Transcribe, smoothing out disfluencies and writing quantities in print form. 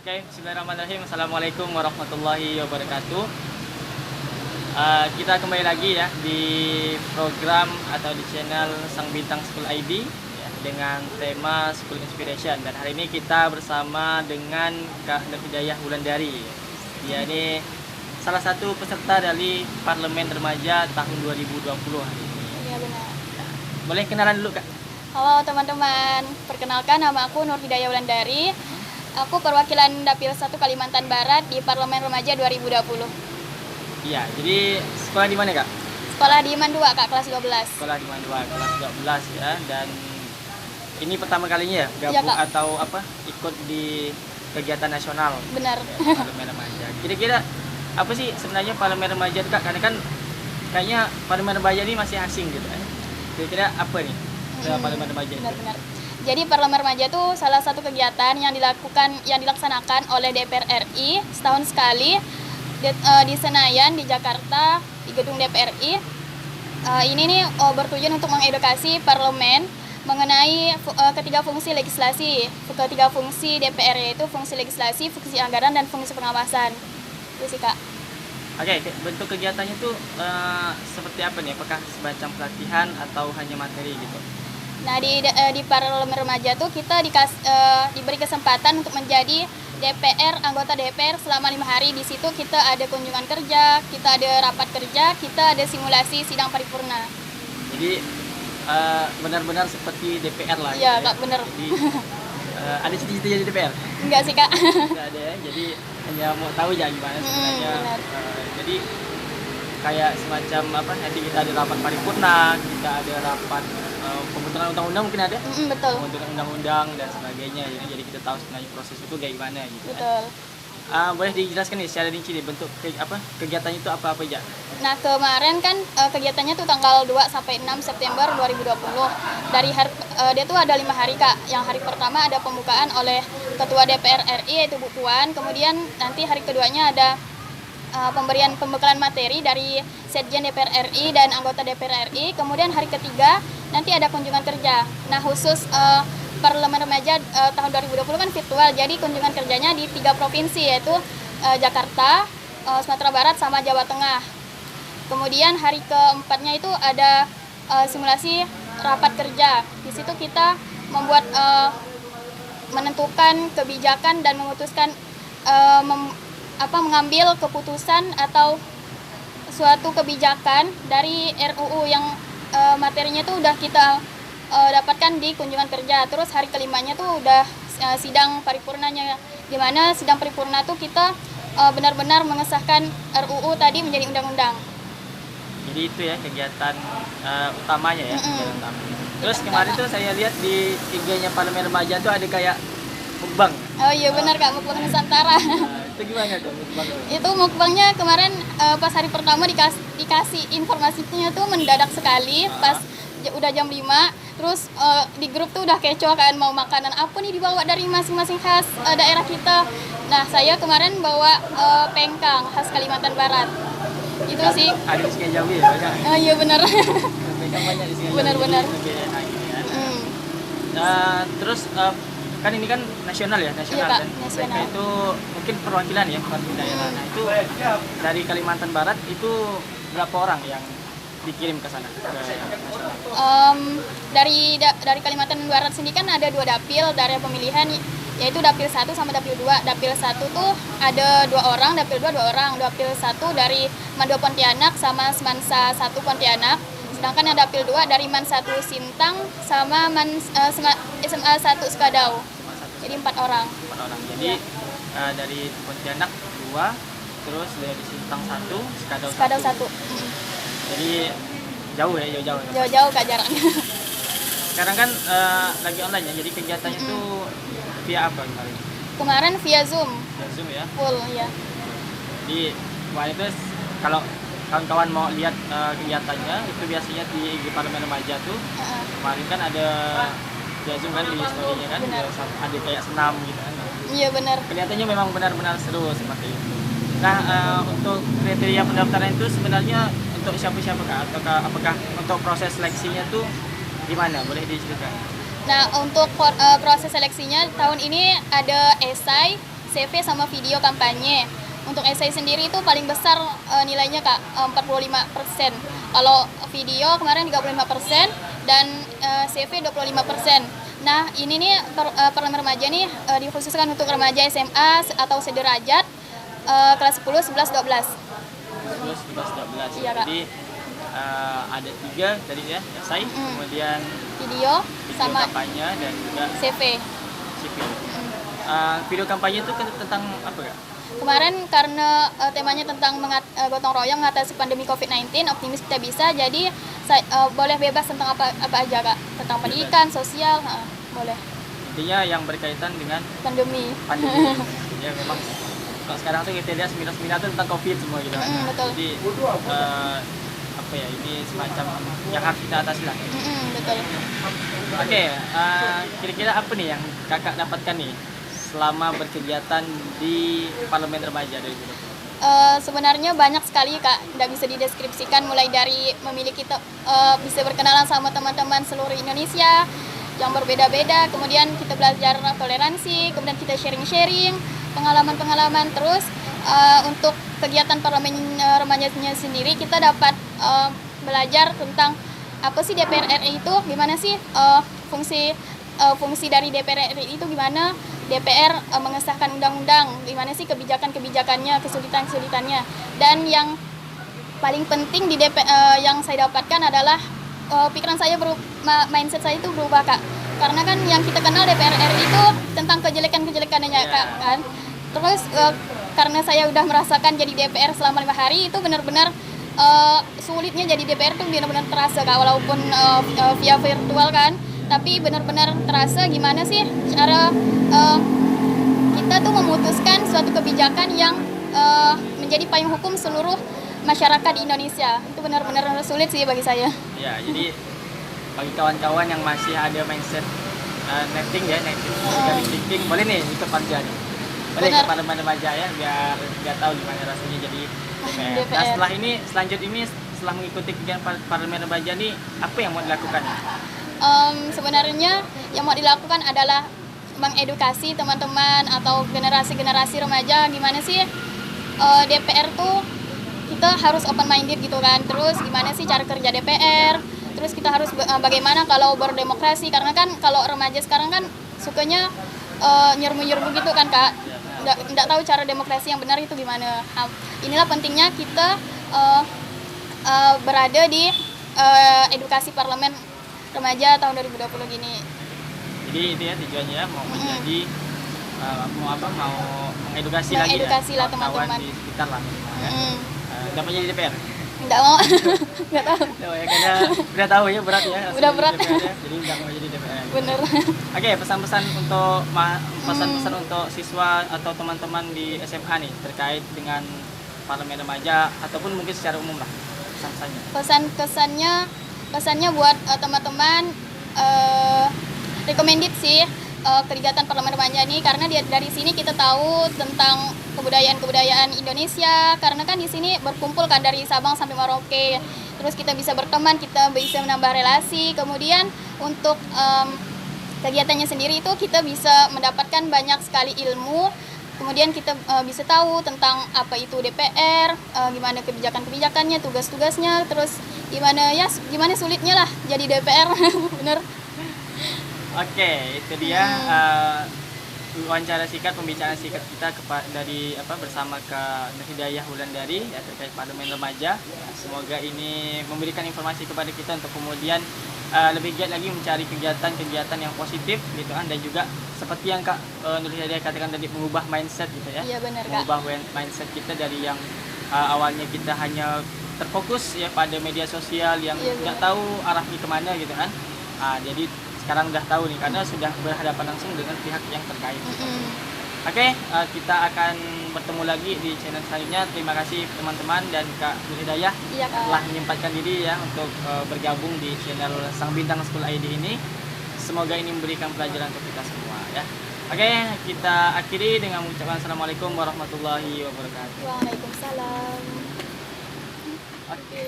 Oke, bismillahirrahmanirrahim. Assalamualaikum warahmatullahi wabarakatuh. Kita kembali lagi ya di program atau di channel Sang Bintang School ID ya, dengan tema School Inspiration. Dan hari ini kita bersama dengan Kak Nur Hidayah Wulandari. Dia ini salah satu peserta dari Parlemen Remaja tahun 2020 hari ini. Iya benar. Ya, boleh kenalan dulu Kak? Halo teman-teman, perkenalkan nama aku Nur Hidayah Wulandari. Aku perwakilan Dapil 1 Kalimantan Barat di Parlemen Remaja 2020. Iya, jadi sekolah di mana Kak? Sekolah di Iman 2 Kak, kelas 12. Sekolah di Mandua, kelas 12 ya. Dan ini pertama kalinya ya Iya, gabung Kak. atau ikut di kegiatan nasional Benar. ya, Parlemen Remaja. Kira-kira apa sih sebenarnya Parlemen Remaja Kak? Karena kan kayaknya Parlemen Remaja ini masih asing gitu ya. Kira-kira apa nih Parlemen Remaja itu? Benar-benar. Jadi Parlemen Remaja itu salah satu kegiatan yang dilaksanakan oleh DPR RI setahun sekali di Senayan di Jakarta di gedung DPR RI. Ini nih bertujuan untuk mengedukasi parlemen mengenai ketiga fungsi legislasi. Ketiga fungsi DPR yaitu fungsi legislasi, fungsi anggaran, dan fungsi pengawasan. Itu sih Kak. Oke, bentuk kegiatannya tuh seperti apa nih? Apakah semacam pelatihan atau hanya materi gitu? Nah di Parlemen Remaja tuh kita diberi kesempatan untuk menjadi anggota DPR selama 5 hari. Di situ kita ada kunjungan kerja, kita ada rapat kerja, kita ada simulasi sidang paripurna. Jadi benar-benar seperti DPR lah. Iya gitu Kak, bener. Jadi ada cita-cita jadi DPR? Enggak sih Kak. Nggak ada ya. Jadi hanya mau tahu ya gimana sebenarnya. Benar. Jadi kayak semacam nanti kita ada rapat paripurna, kita ada rapat pembentukan undang-undang mungkin ada. Betul. Pembentukan undang-undang dan sebagainya. Jadi kita tahu sebenarnya proses itu kayak gimana gitu. Betul. Boleh dijelaskan nih secara rinci nih bentuk kegiatannya itu apa aja? Nah kemarin kan kegiatannya tuh tanggal 2 sampai 6 September 2020. Dia tuh ada 5 hari Kak. Yang hari pertama ada pembukaan oleh Ketua DPR RI yaitu Bu Puan. Kemudian nanti hari keduanya ada pemberian pembekalan materi dari Sekjen DPR RI dan anggota DPR RI. Kemudian hari ketiga nanti ada kunjungan kerja. Nah khusus Parlemen Remaja tahun 2020 kan virtual, jadi kunjungan kerjanya di 3 provinsi yaitu Jakarta, Sumatera Barat, sama Jawa Tengah. Kemudian hari keempatnya itu ada simulasi rapat kerja. Di situ kita menentukan kebijakan dan memutuskan mengambil keputusan atau suatu kebijakan dari RUU yang materinya tuh udah kita dapatkan di kunjungan kerja. Terus hari kelimanya tuh udah sidang paripurnanya, di mana sidang paripurna tuh kita benar-benar mengesahkan RUU tadi menjadi undang-undang. Jadi itu ya kegiatan utamanya ya. Kegiatan utama. Terus kemarin tuh saya lihat di IG-nya Parlemen Remaja tuh ada kayak mukbang. Oh iya benar Kak, mukbang Nusantara. Itu gimana tuh mukbang? Itu mukbangnya kemarin pas hari pertama dikasih informasinya tuh mendadak sekali pas udah jam 5. Terus di grup tuh udah kecoh kan mau makanan apa nih dibawa dari masing-masing khas daerah kita. Nah saya kemarin bawa pengkang khas Kalimantan Barat. Itu sih. Ada di sini Jawi ya banyak. Iya benar. Pengkang banyak di sini. Benar-benar. Terus kan ini kan nasional ya, nasional. Iya, Kak, dan nasional. mereka itu mungkin perwakilan ya perwakilan daerah. Nah itu dari Kalimantan Barat itu berapa orang yang dikirim ke sana ke nasional? Dari Kalimantan Barat sendiri kan ada 2 dapil dari pemilihan, yaitu dapil 1 sama dapil 2. Dapil 1 tuh ada 2 orang, dapil 2 2 orang. Dapil 1 dari Mandua Pontianak sama Semansa 1 Pontianak. Sedangkan yang dapil 2 dari Man 1 Sintang sama SMA 1 Skadau. Jadi 4 orang. 4 orang. Jadi dari Pontianak 2, terus dari Sintang 1, Skadau 1. Jadi jauh ya, jauh-jauh. Jauh-jauh Kak jaraknya. Sekarang kan lagi online ya, jadi kegiatannya itu via apa kemarin? Kemarin via Zoom. Via Zoom ya. Full ya. Jadi kemarin itu kalau kawan-kawan mau lihat kegiatannya itu biasanya di Parlemen Remaja tuh kemarin kan ada via Zoom kan di story-nya kan. Benar. Ada kayak senam gitu kan. Iya benar. Kelihatannya memang benar-benar seru seperti itu. Nah untuk kriteria pendaftaran itu sebenarnya untuk siapa-siapa Kak? Ataukah apakah untuk proses seleksinya tuh gimana? Boleh diceritakan? Nah untuk proses seleksinya tahun ini ada esai, CV sama video kampanye. Untuk esai sendiri itu paling besar nilainya Kak, 45%. Kalau video kemarin 35% dan CV 25%. Nah, ini nih parlemen remaja nih dikhususkan untuk remaja SMA atau sederajat kelas 10, 11, 12. 10, 11, 12. Iya, Kak. Jadi ada 3 tadi ya, esai, kemudian Video sama kampanye dan juga CV. CV. Video kampanye itu tentang apa Kak? Kemarin karena temanya tentang gotong royong mengatasi pandemi COVID-19, optimis kita bisa, jadi boleh bebas tentang apa aja Kak, tentang pendidikan, sosial, boleh. Intinya yang berkaitan dengan Pandemi. Ya memang kalau sekarang tuh kita lihat seminar-seminar itu tentang COVID semua gitu kan. Betul. Jadi apa ya, ini semacam yang harus kita atasi lah. Betul. Oke, kira-kira apa nih yang kakak dapatkan nih selama berkegiatan di Parlemen Remaja 2020? Sebenarnya banyak sekali Kak, tidak bisa dideskripsikan, mulai dari memiliki bisa berkenalan sama teman-teman seluruh Indonesia yang berbeda-beda, kemudian kita belajar toleransi, kemudian kita sharing-sharing pengalaman-pengalaman, terus untuk kegiatan Parlemen Remajanya sendiri kita dapat belajar tentang apa sih DPR RI itu, gimana sih fungsi dari DPR RI itu, gimana DPR mengesahkan undang-undang, gimana sih kebijakan-kebijakannya, kesulitan-kesulitannya. Dan yang paling penting di yang saya dapatkan adalah pikiran saya mindset saya itu berubah Kak. Karena kan yang kita kenal DPR RI itu tentang kejelekan-kejelekannya Kak kan. Terus karena saya udah merasakan jadi DPR selama 5 hari, itu benar-benar sulitnya jadi DPR tuh benar-benar terasa Kak, walaupun via virtual kan, tapi benar-benar terasa gimana sih cara kita tuh memutuskan suatu kebijakan yang menjadi payung hukum seluruh masyarakat di Indonesia. Itu benar-benar sulit sih bagi saya. Ya, jadi bagi kawan-kawan yang masih ada mindset netting organic thinking, boleh nih ikut Panja nih. Boleh ke Parlemen Remaja ya, biar tahu gimana rasanya jadi DPR. Nah, setelah mengikuti kegiatan Parlemen Remaja nih, apa yang mau dilakukan? Sebenarnya yang mau dilakukan adalah mengedukasi teman-teman atau generasi-generasi remaja gimana sih DPR tuh kita harus open minded gitu kan, terus gimana sih cara kerja DPR, terus kita harus bagaimana kalau berdemokrasi, karena kan kalau remaja sekarang kan sukanya nyermu-nyermu gitu kan Kak, nggak tahu cara demokrasi yang benar itu gimana. Inilah pentingnya kita berada di edukasi Parlemen Remaja tahun 2020 gini. Jadi itu ya tujuannya ya, mau menjadi mau mengedukasi lagi lah teman-teman di sekitar lah. Nggak mau jadi DPR? Nggak mau, nggak tahu. Ya, karena udah tahu ya berat ya. Udah berat. DPR ya, jadi nggak mau jadi DPR. Bener. Oke, pesan-pesan untuk siswa atau teman-teman di SMA nih terkait dengan Parlemen Remaja ataupun mungkin secara umum lah pesannya buat teman-teman recommended sih kegiatan Parlemen Remaja ini, karena dari sini kita tahu tentang kebudayaan Indonesia, karena kan di sini berkumpul kan dari Sabang sampai Merauke, terus kita bisa berteman, kita bisa menambah relasi, kemudian untuk kegiatannya sendiri itu kita bisa mendapatkan banyak sekali ilmu, kemudian kita bisa tahu tentang apa itu DPR, gimana kebijakan-kebijakannya, tugas-tugasnya, terus gimana sulitnya lah jadi DPR. Bener. Oke, itu dia wawancara singkat, pembicaraan singkat kita bersama Kak Nur Hidayah Wulandari ya, terkait Parlemen Remaja. Semoga ini memberikan informasi kepada kita untuk kemudian lebih giat lagi mencari kegiatan-kegiatan yang positif gitu kan, dan juga seperti yang Kak Nur Hidayah katakan tadi, mengubah mindset gitu ya. Iya benar Kak. Mengubah mindset kita dari yang awalnya kita hanya terfokus ya pada media sosial yang nggak tahu arahnya kemana gitu kan. Jadi sekarang udah tahu nih karena sudah berhadapan langsung dengan pihak yang terkait. Oke, kita akan bertemu lagi di channel selanjutnya. Terima kasih teman-teman dan Kak Nur Hidayah telah menyempatkan diri ya untuk bergabung di channel Sang Bintang School ID ini. Semoga ini memberikan pelajaran untuk kita semua ya. Oke, kita akhiri dengan mengucapkan Assalamualaikum warahmatullahi wabarakatuh. Waalaikumsalam. Oke.